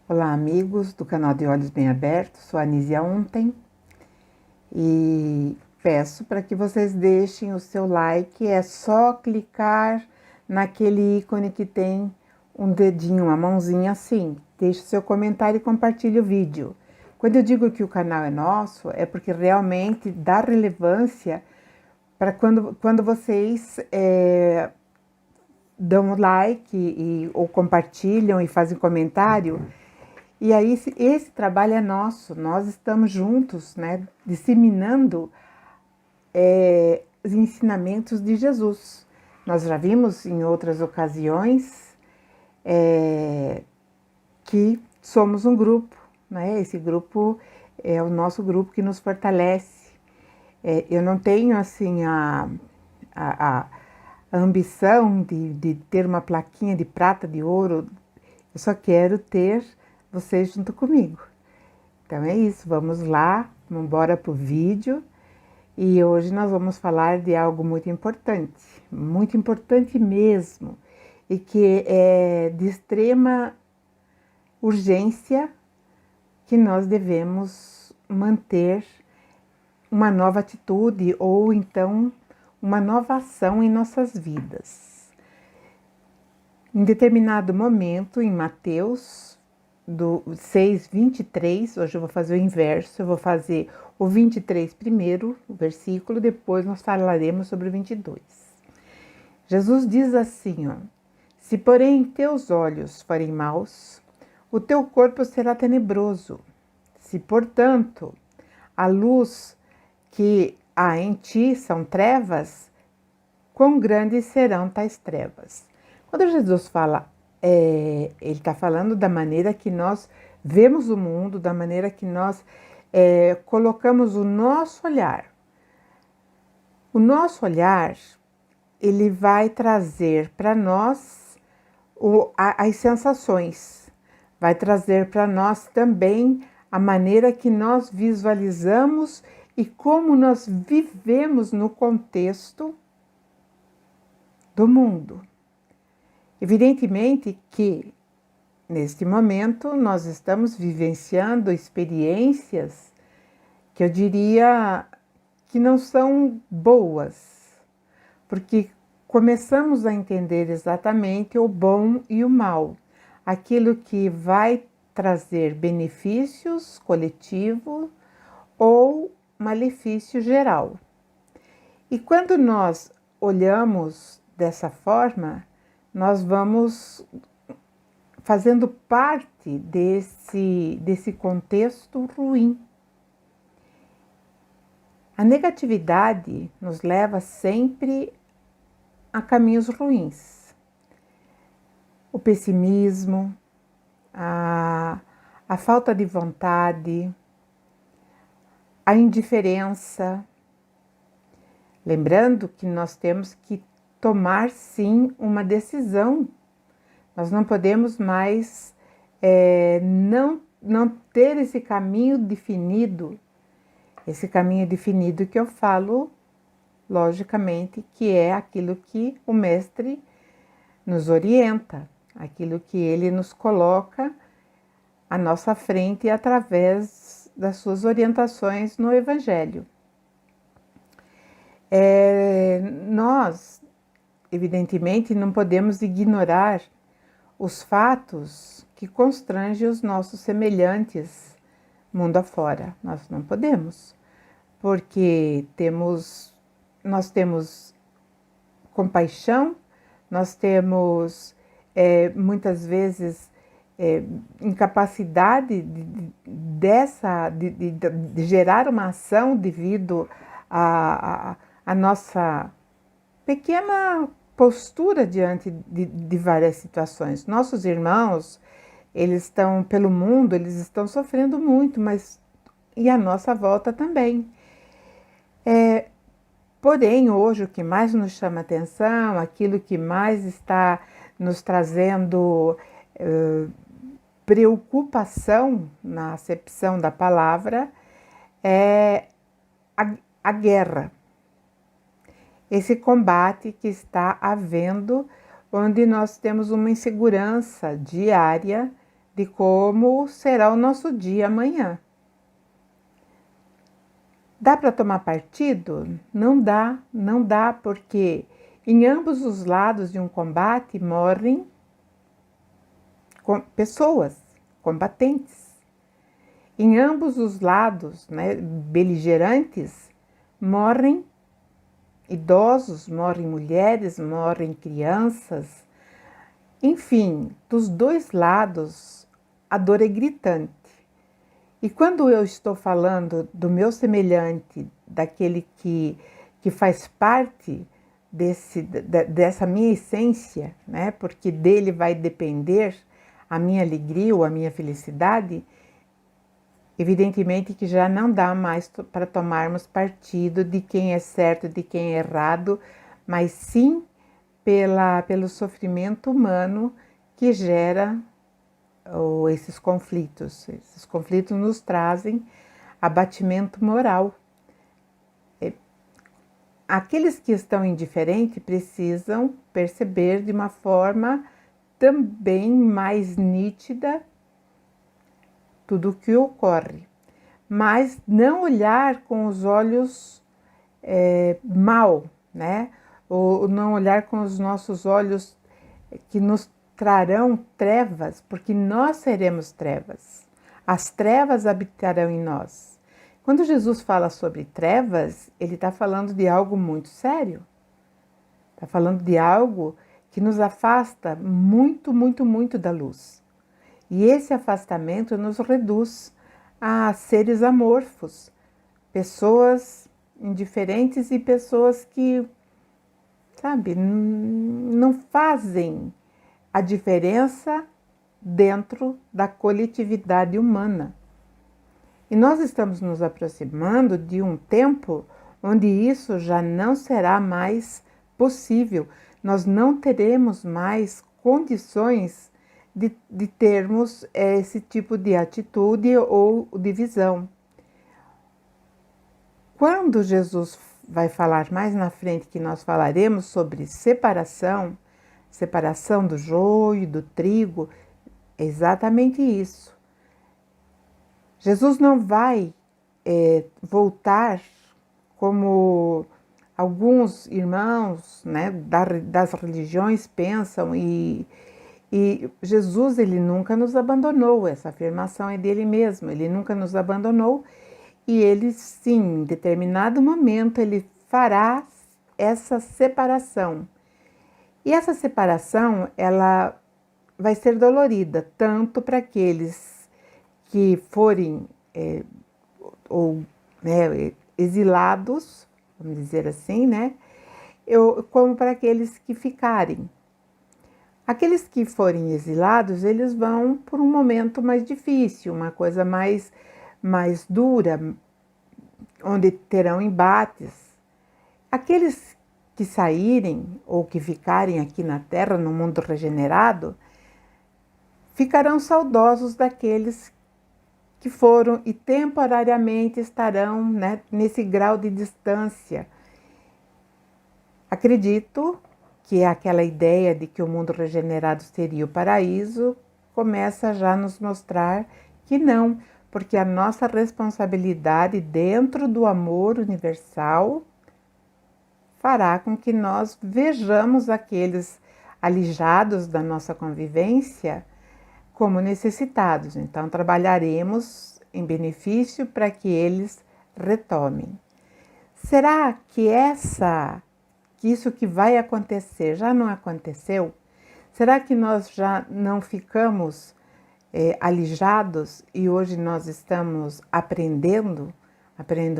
Olá, amigos do canal de Olhos Bem Abertos, sou a Anísia Ontem e peço para que vocês deixem o seu like, é só clicar naquele ícone que tem um dedinho, uma mãozinha assim, deixe seu comentário e compartilhe o vídeo. Quando eu digo que o canal é nosso, é porque realmente dá relevância para quando vocês dão like ou compartilham e fazem comentário. E aí esse trabalho é nosso, nós estamos juntos, né, disseminando os ensinamentos de Jesus. Nós já vimos em outras ocasiões que somos um grupo, né? Esse grupo é o nosso grupo que nos fortalece. Eu não tenho assim a ambição de ter uma plaquinha de prata, de ouro. Eu só quero ter vocês junto comigo. Então é isso, vamos lá, vamos embora para o vídeo. E hoje nós vamos falar de algo muito importante mesmo, e que é de extrema urgência, que nós devemos manter uma nova atitude ou então uma nova ação em nossas vidas. Em determinado momento, em Mateus, do 6:23, hoje eu vou fazer o inverso, eu vou fazer o 23 primeiro, o versículo, depois nós falaremos sobre o 22. Jesus diz assim, ó: se porém teus olhos forem maus, o teu corpo será tenebroso. Se, portanto, a luz que há em ti são trevas, quão grandes serão tais trevas? Quando Jesus fala, ele está falando da maneira que nós vemos o mundo, da maneira que nós colocamos o nosso olhar. O nosso olhar, ele vai trazer para nós as sensações, vai trazer para nós também a maneira que nós visualizamos e como nós vivemos no contexto do mundo. Evidentemente que, neste momento, nós estamos vivenciando experiências que eu diria que não são boas, porque começamos a entender exatamente o bom e o mal, aquilo que vai trazer benefícios coletivos ou malefício geral. E quando nós olhamos dessa forma, nós vamos fazendo parte desse contexto ruim. A negatividade nos leva sempre a caminhos ruins. O pessimismo, a falta de vontade, a indiferença. Lembrando que nós temos que tomar sim uma decisão. Nós não podemos mais não ter esse caminho definido. Esse caminho definido que eu falo, logicamente, que é aquilo que o mestre nos orienta, aquilo que ele nos coloca à nossa frente através das suas orientações no Evangelho. Nós, evidentemente, não podemos ignorar os fatos que constrangem os nossos semelhantes mundo afora. Nós não podemos, porque nós temos compaixão, nós temos muitas vezes incapacidade de gerar uma ação devido à nossa pequena postura diante de várias situações. Nossos irmãos, eles estão pelo mundo, eles estão sofrendo muito, mas e a nossa volta também. Porém, hoje o que mais nos chama atenção, aquilo que mais está nos trazendo preocupação na acepção da palavra é a guerra. Esse combate que está havendo, onde nós temos uma insegurança diária de como será o nosso dia amanhã. Dá para tomar partido? Não dá, não dá, porque em ambos os lados de um combate morrem pessoas, combatentes. Em ambos os lados, né, beligerantes, morrem idosos, morrem mulheres, morrem crianças. Enfim, dos dois lados, a dor é gritante. E quando eu estou falando do meu semelhante, daquele que faz parte dessa minha essência, né? Porque dele vai depender a minha alegria ou a minha felicidade, evidentemente que já não dá mais para tomarmos partido de quem é certo, de quem é errado, mas sim pelo sofrimento humano que gera esses conflitos. Esses conflitos nos trazem abatimento moral. Aqueles que estão indiferentes precisam perceber de uma forma também mais nítida tudo o que ocorre, mas não olhar com os olhos mal, né? Ou não olhar com os nossos olhos que nos trarão trevas, porque nós seremos trevas. As trevas habitarão em nós. Quando Jesus fala sobre trevas, ele está falando de algo muito sério. Está falando de algo que nos afasta muito, muito, muito da luz. E esse afastamento nos reduz a seres amorfos, pessoas indiferentes e pessoas que, sabe, não fazem a diferença dentro da coletividade humana. E nós estamos nos aproximando de um tempo onde isso já não será mais possível. Nós não teremos mais condições de termos esse tipo de atitude ou de visão. Quando Jesus vai falar mais na frente, que nós falaremos sobre separação do joio e do trigo, é exatamente isso. Jesus não vai voltar como alguns irmãos, né, das religiões pensam, e Jesus, ele nunca nos abandonou. Essa afirmação é dele mesmo, ele nunca nos abandonou, e ele sim, em determinado momento, ele fará essa separação. E essa separação, ela vai ser dolorida, tanto para aqueles que forem exilados, vamos dizer assim, né? Como para aqueles que ficarem. Aqueles que forem exilados, eles vão por um momento mais difícil, uma coisa mais dura, onde terão embates. Aqueles que saírem ou que ficarem aqui na Terra, no mundo regenerado, ficarão saudosos daqueles que foram e temporariamente estarão, né, nesse grau de distância. Acredito que aquela ideia de que o mundo regenerado seria o paraíso começa já a nos mostrar que não, porque a nossa responsabilidade dentro do amor universal fará com que nós vejamos aqueles alijados da nossa convivência como necessitados. Então, trabalharemos em benefício para que eles retomem. Será que isso que vai acontecer já não aconteceu? Será que nós já não ficamos alijados e hoje nós estamos aprendendo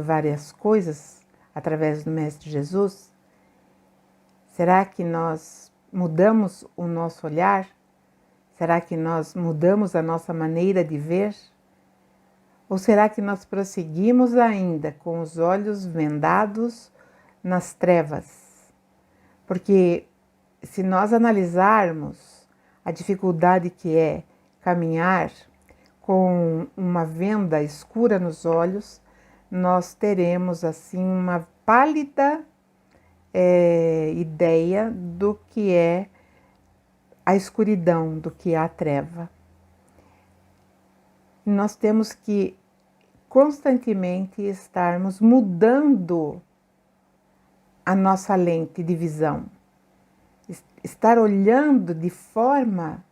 várias coisas através do Mestre Jesus? Será que nós mudamos o nosso olhar? Será que nós mudamos a nossa maneira de ver? Ou será que nós prosseguimos ainda com os olhos vendados nas trevas? Porque se nós analisarmos a dificuldade que é caminhar com uma venda escura nos olhos, nós teremos assim uma pálida ideia do que é a escuridão, do que é a treva. nós temos que constantemente estarmos mudando a nossa lente de visão, estar olhando de forma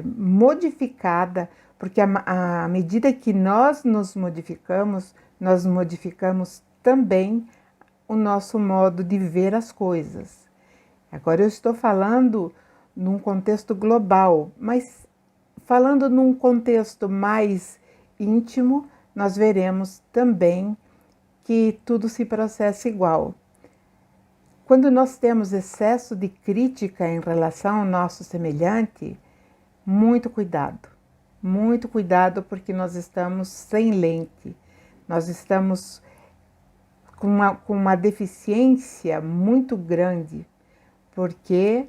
modificada, porque à medida que nós nos modificamos, nós modificamos também o nosso modo de ver as coisas. Agora eu estou falando num contexto global, mas falando num contexto mais íntimo, nós veremos também que tudo se processa igual. Quando nós temos excesso de crítica em relação ao nosso semelhante, muito cuidado, porque nós estamos sem lente, nós estamos com uma deficiência muito grande, porque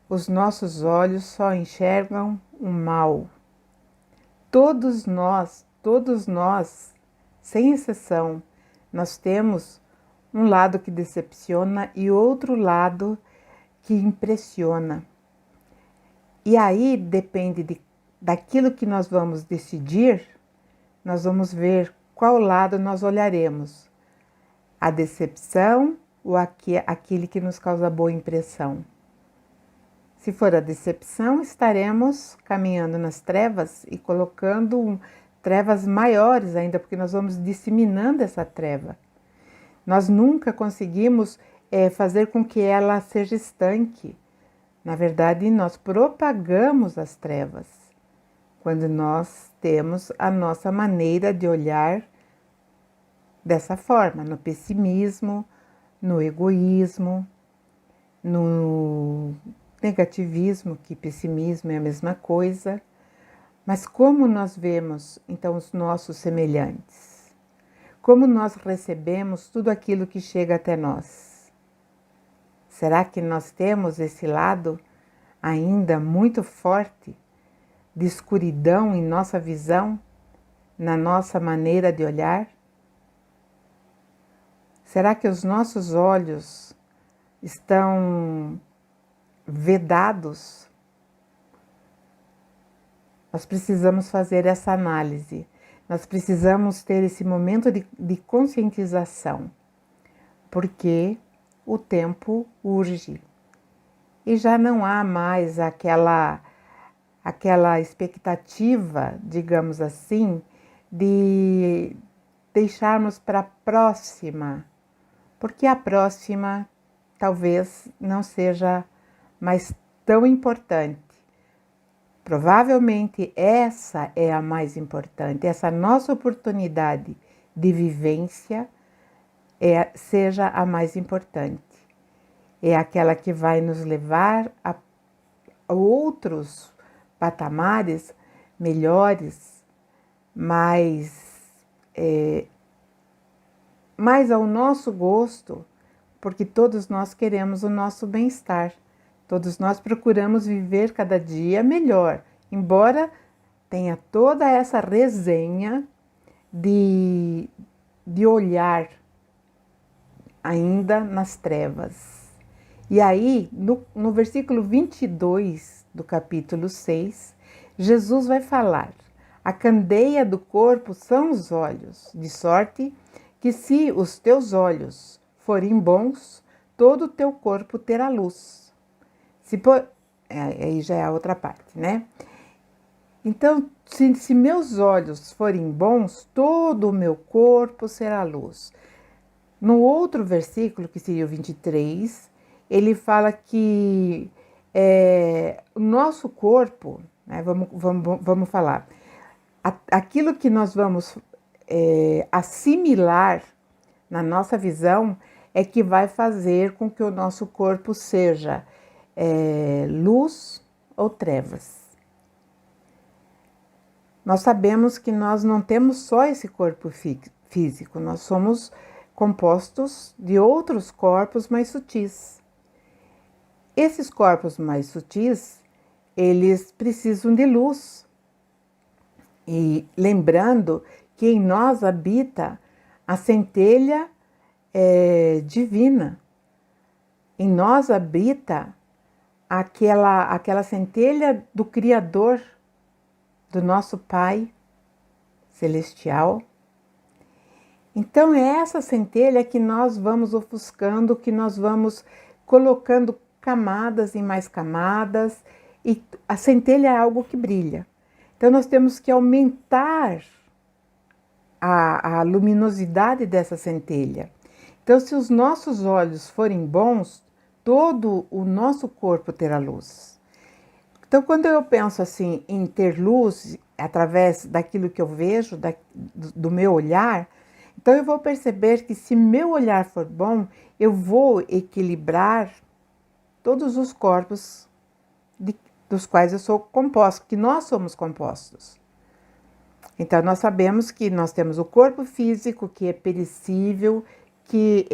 os nossos olhos só enxergam o mal. Todos nós, sem exceção, nós temos um lado que decepciona e outro lado que impressiona. E aí depende daquilo que nós vamos decidir, nós vamos ver qual lado nós olharemos. A decepção ou aquele que nos causa boa impressão. Se for a decepção, estaremos caminhando nas trevas e colocando trevas maiores ainda, porque nós vamos disseminando essa treva. Nós nunca conseguimos fazer com que ela seja estanque. Na verdade, nós propagamos as trevas quando nós temos a nossa maneira de olhar dessa forma, no pessimismo, no egoísmo, no negativismo, que pessimismo é a mesma coisa. Mas como nós vemos, então, os nossos semelhantes? Como nós recebemos tudo aquilo que chega até nós? Será que nós temos esse lado ainda muito forte de escuridão em nossa visão, na nossa maneira de olhar? Será que os nossos olhos estão vedados? Nós precisamos fazer essa análise, nós precisamos ter esse momento de conscientização, porque o tempo urge e já não há mais aquela expectativa, digamos assim, de deixarmos para a próxima, porque a próxima talvez não seja mais tão importante. Provavelmente essa é a mais importante, essa nossa oportunidade de vivência seja a mais importante. É aquela que vai nos levar a outros patamares melhores, mais ao nosso gosto, porque todos nós queremos o nosso bem-estar. Todos nós procuramos viver cada dia melhor, embora tenha toda essa resenha de olhar ainda nas trevas. E aí, no versículo 22 do capítulo 6, Jesus vai falar: a candeia do corpo são os olhos, de sorte que se os teus olhos forem bons, todo o teu corpo terá luz. Aí já é a outra parte, né? Então, se meus olhos forem bons, todo o meu corpo será luz. No outro versículo, que seria o 23, ele fala que o nosso corpo, né, vamos falar, aquilo que nós vamos assimilar na nossa visão é que vai fazer com que o nosso corpo seja luz ou trevas. Nós sabemos que nós não temos só esse corpo físico, nós somos compostos de outros corpos mais sutis. Esses corpos mais sutis, eles precisam de luz. E lembrando que em nós habita a centelha divina. Em nós habita aquela centelha do Criador, do nosso Pai Celestial. Então, é essa centelha que nós vamos ofuscando, que nós vamos colocando camadas e mais camadas, e a centelha é algo que brilha. Então, nós temos que aumentar a luminosidade dessa centelha. Então, se os nossos olhos forem bons, todo o nosso corpo terá luz. Então, quando eu penso assim em ter luz através daquilo que eu vejo, do meu olhar, então eu vou perceber que se meu olhar for bom, eu vou equilibrar todos os corpos dos quais eu sou composto, que nós somos compostos. Então, nós sabemos que nós temos o corpo físico, que é perecível, que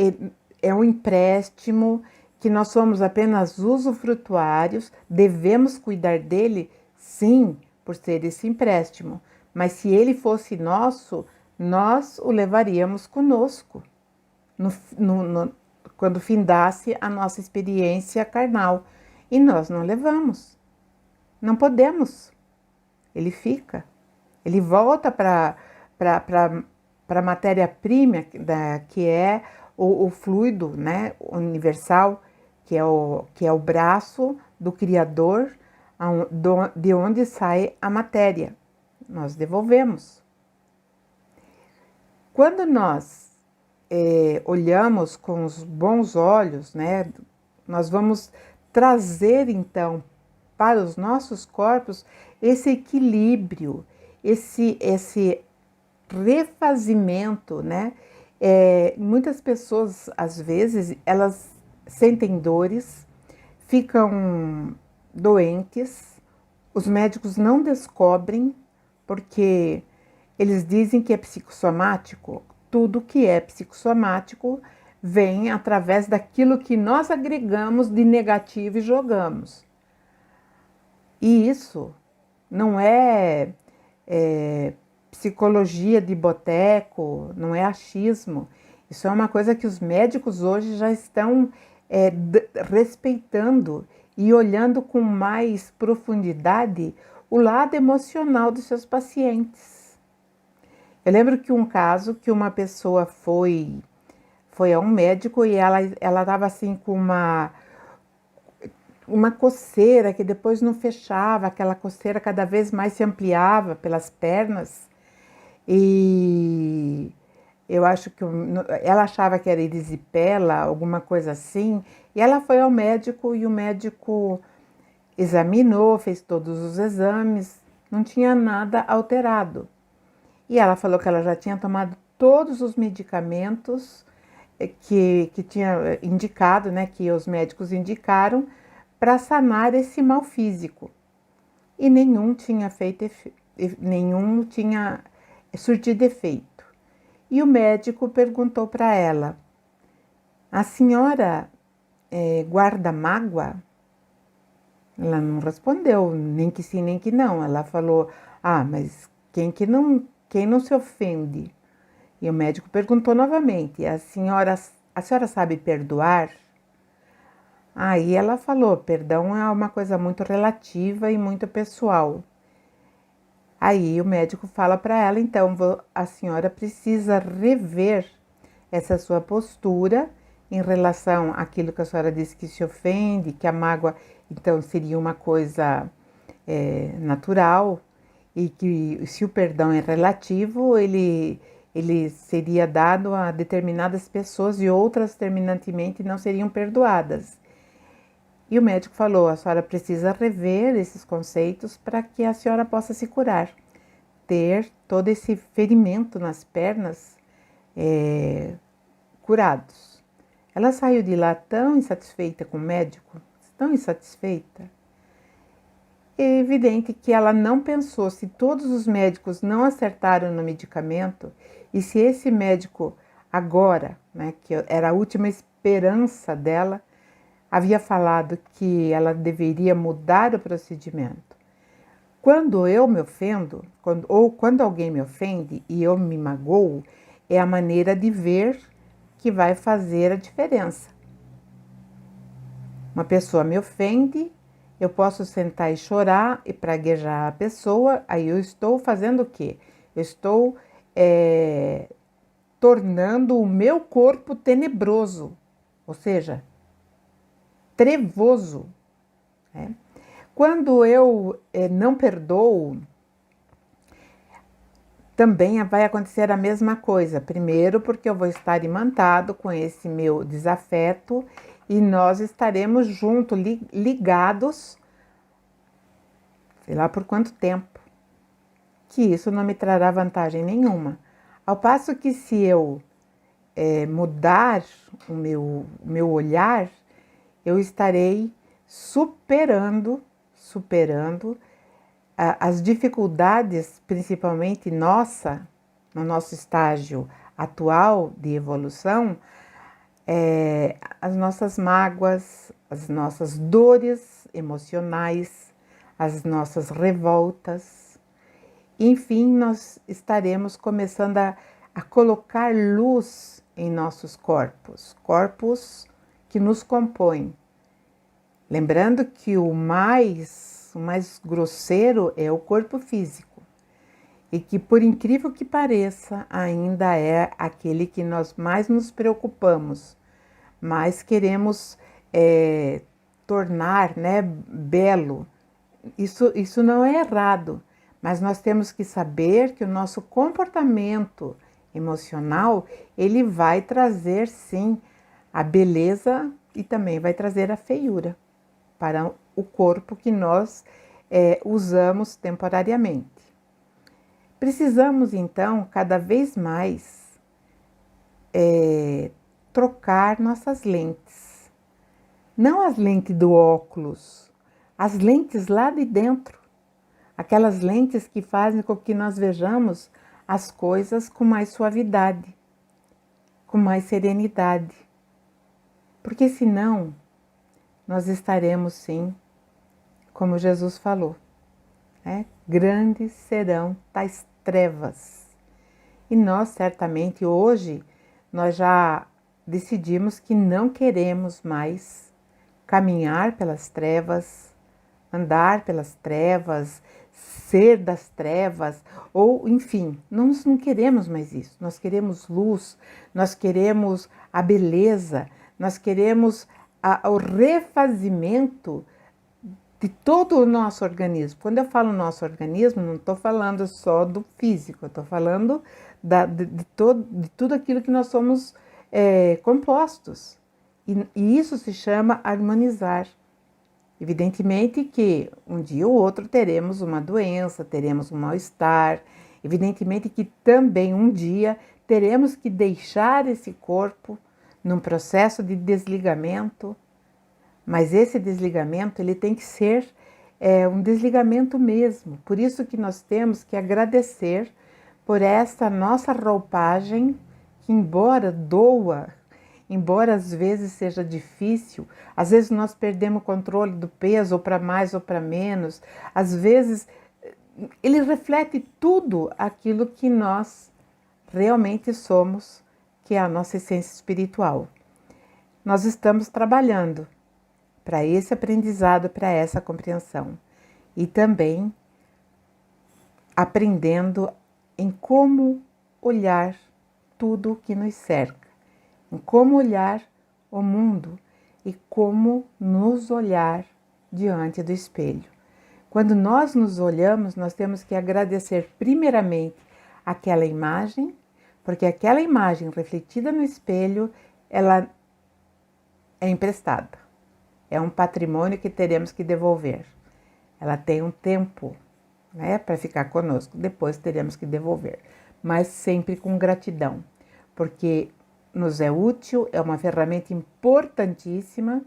é um empréstimo, que nós somos apenas usufrutuários, devemos cuidar dele, sim, por ser esse empréstimo. Mas se ele fosse nosso, nós o levaríamos conosco, quando findasse a nossa experiência carnal. E nós não levamos, não podemos, ele fica. Ele volta para a matéria-prima, que é o fluido, né, universal, que é o braço do Criador, de onde sai a matéria. Nós devolvemos. Quando nós olhamos com os bons olhos, né, nós vamos trazer, então, para os nossos corpos esse equilíbrio, esse refazimento, né? Muitas pessoas, às vezes, elas sentem dores, ficam doentes, os médicos não descobrem, porque eles dizem que é psicossomático. Tudo que é psicossomático vem através daquilo que nós agregamos de negativo e jogamos. E isso não é psicologia de boteco, não é achismo. Isso é uma coisa que os médicos hoje já estão respeitando e olhando com mais profundidade o lado emocional dos seus pacientes. Eu lembro que um caso que uma pessoa foi a um médico e ela estava assim com uma coceira que depois não fechava, aquela coceira cada vez mais se ampliava pelas pernas, e eu acho que ela achava que era erisipela, alguma coisa assim, e ela foi ao médico e o médico examinou, fez todos os exames, não tinha nada alterado. E ela falou que ela já tinha tomado todos os medicamentos que tinha indicado, né, que os médicos indicaram, para sanar esse mal físico. E nenhum tinha surtido efeito. E o médico perguntou para ela: a senhora guarda mágoa? Ela não respondeu, nem que sim, nem que não. Ela falou: mas quem não se ofende? E o médico perguntou novamente: a senhora sabe perdoar? Aí ela falou: perdão é uma coisa muito relativa e muito pessoal. Aí o médico fala para ela: então a senhora precisa rever essa sua postura em relação àquilo que a senhora disse que se ofende, que a mágoa então seria uma coisa natural, e que se o perdão é relativo, ele seria dado a determinadas pessoas e outras terminantemente não seriam perdoadas. E o médico falou: a senhora precisa rever esses conceitos para que a senhora possa se curar, ter todo esse ferimento nas pernas curados. Ela saiu de lá tão insatisfeita com o médico, tão insatisfeita. É evidente que ela não pensou, se todos os médicos não acertaram no medicamento, e se esse médico agora, né, que era a última esperança dela, havia falado que ela deveria mudar o procedimento. Quando eu me ofendo, quando alguém me ofende e eu me magoo, é a maneira de ver que vai fazer a diferença. Uma pessoa me ofende Eu posso sentar e chorar e praguejar a pessoa, aí eu estou fazendo o quê? Eu estou tornando o meu corpo tenebroso, ou seja, trevoso, né? Quando eu não perdoo, também vai acontecer a mesma coisa. Primeiro, porque eu vou estar imantado com esse meu desafeto e nós estaremos juntos, ligados, sei lá por quanto tempo, que isso não me trará vantagem nenhuma. Ao passo que se eu mudar o meu olhar, eu estarei superando as dificuldades, principalmente no nosso estágio atual de evolução, as nossas mágoas, as nossas dores emocionais, as nossas revoltas. Enfim, nós estaremos começando a colocar luz em nossos corpos que nos compõem. Lembrando que o mais grosseiro é o corpo físico e que, por incrível que pareça, ainda é aquele que nós mais nos preocupamos, mais queremos tornar, né, belo. Isso não é errado, mas nós temos que saber que o nosso comportamento emocional, ele vai trazer sim a beleza e também vai trazer a feiura para o corpo que nós usamos temporariamente. Precisamos então cada vez mais trocar nossas lentes, não as lentes do óculos, as lentes lá de dentro, aquelas lentes que fazem com que nós vejamos as coisas com mais suavidade, com mais serenidade, porque senão nós estaremos sim, como Jesus falou, né? Grandes serão tais trevas. E nós certamente hoje, nós já decidimos que não queremos mais caminhar pelas trevas, andar pelas trevas, ser das trevas, ou enfim, nós não queremos mais isso. Nós queremos luz, nós queremos a beleza, nós queremos o refazimento de todo o nosso organismo. Quando eu falo nosso organismo, não estou falando só do físico, eu estou falando de tudo aquilo que nós somos compostos. E isso se chama harmonizar. Evidentemente que um dia ou outro teremos uma doença, teremos um mal-estar. Evidentemente que também um dia teremos que deixar esse corpo num processo de desligamento. Mas esse desligamento ele tem que ser um desligamento mesmo. Por isso que nós temos que agradecer por essa nossa roupagem que, embora doa, embora às vezes seja difícil, às vezes nós perdemos o controle do peso, ou para mais ou para menos, às vezes ele reflete tudo aquilo que nós realmente somos, que é a nossa essência espiritual. Nós estamos trabalhando para esse aprendizado, para essa compreensão. E também aprendendo em como olhar tudo o que nos cerca, em como olhar o mundo e como nos olhar diante do espelho. Quando nós nos olhamos, nós temos que agradecer primeiramente aquela imagem, porque aquela imagem refletida no espelho, ela é emprestada. É um patrimônio que teremos que devolver. Ela tem um tempo, né, para ficar conosco. Depois teremos que devolver, mas sempre com gratidão, porque nos é útil, é uma ferramenta importantíssima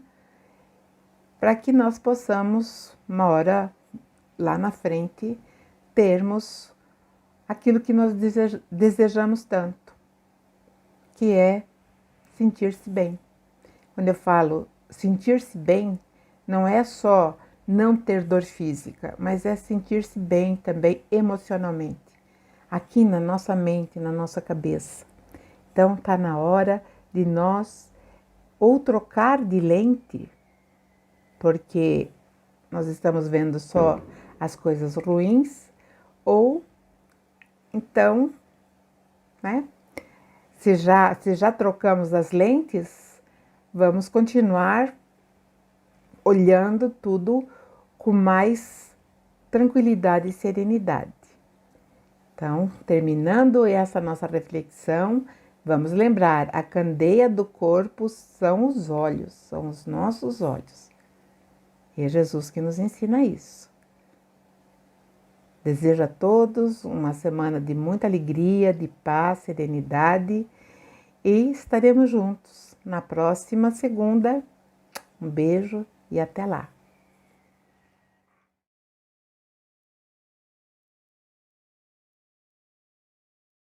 para que nós possamos, uma hora lá na frente, termos aquilo que nós desejamos tanto, que é sentir-se bem. Quando eu falo sentir-se bem, não é só não ter dor física, mas é sentir-se bem também emocionalmente, aqui na nossa mente, na nossa cabeça. Então está na hora de nós ou trocar de lente, porque nós estamos vendo só as coisas ruins, ou então, né? Se já trocamos as lentes, vamos continuar olhando tudo com mais tranquilidade e serenidade. Então, terminando essa nossa reflexão, vamos lembrar, a candeia do corpo são os olhos, são os nossos olhos. E é Jesus que nos ensina isso. Desejo a todos uma semana de muita alegria, de paz, serenidade, e estaremos juntos na próxima segunda. Um beijo e até lá!